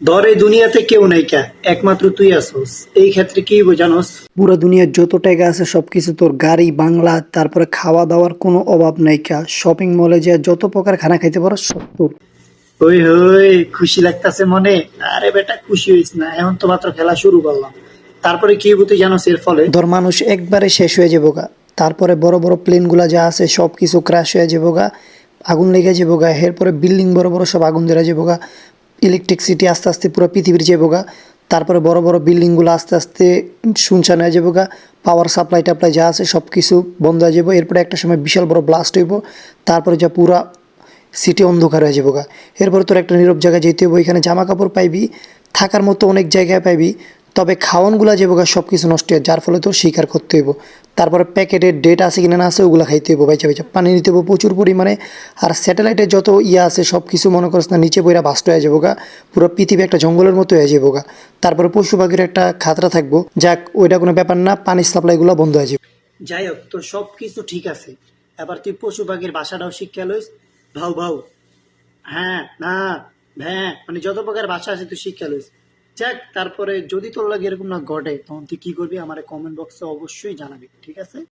ধর এই দুনিয়াতে কেউ নাই কা, একমাত্র তুই আসোস। এই ক্ষেত্রে কি বোঝানোস? পুরো দুনিয়ার যত টাকা আছে সবকিছু তোর, গাড়ি বাংলা, তারপরে খাওয়া দাওয়ার কোনো অভাব নাই কা, শপিং মলে যে যত প্রকার খানা খাইতে পারো সব তোর। হই হই, খুশি লাগতাছে মনে। আরে বেটা খুশি হইস না, এখন তো মাত্র খেলা শুরু করলাম। তারপরে কি হইব তুই জানোস এর ফলে? ধর মানুষ একবারে শেষ হয়ে যাবো গা, তারপরে বড় বড় প্লেন গুলা যা আছে সব কিছু ক্র্যাশ হয়ে যাবো গা, আগুন লেগে যাবো গা, এরপরে বিল্ডিং বড় বড় সব আগুন ধরে যাবো গা, ইলেকট্রিসিটি আস্তে আস্তে পুরো পৃথিবীর যাবো গা, তারপরে বড় বড় বিল্ডিং গুলো আস্তে আস্তে শুনশান হয়ে যাবো গা, পাওয়ার সাপ্লাই টাপ্লাই যা আছে সব কিছু বন্ধ হয়ে যাবো, এরপরে একটা সময় বিশাল বড় ব্লাস্ট হইব, তারপরে যা পুরা সিটি অন্ধকার হয়ে যাবো গা। এরপর তোর একটা নীরব জায়গায় যেতে হবে, ওইখানে জামা কাপড় পাইবি, থাকার মতো অনেক জায়গায় পাইবি, তবে খাওয়ানগুলা যাবো গা সব কিছু নষ্ট হয়, যার ফলে তোর শিকার করতে হইব। তারপরে প্যাকেটের ডেট আছে কিনা না আছে ওগুলো খাইতে হইব, বাইচা বাইচা পানি নিতে হইব প্রচুর পরিমাণে। আর স্যাটেলাইটের যত ইয়ে আছে সব কিছু মনে করছ না নিচে বইরা বাস্ট হয়ে যাবো গা, পুরো পৃথিবী একটা জঙ্গলের মতো হয়ে যাবো গা। তারপরে পশু পাখির একটা খাতরা থাকবো, যাক ওইটা কোনো ব্যাপার না, পানির সাপ্লাইগুলো বন্ধ হয়ে যাবে। যাই হোক, তোর সবকিছু ঠিক আছে। এবার তুই পশু পাখির বাসাটাও শিক্ষা লইস। ভাউ ভাউ, হ্যাঁ না, হ্যাঁ, মানে যত প্রকার ভাষা আছে তুই শিক্ষা লইস। যাক, তারপরে যদি তোর লাগে এরকম না ঘটে তখন তুই কি করবি আমার কমেন্ট বক্সে অবশ্যই জানাবি, ঠিক আছে?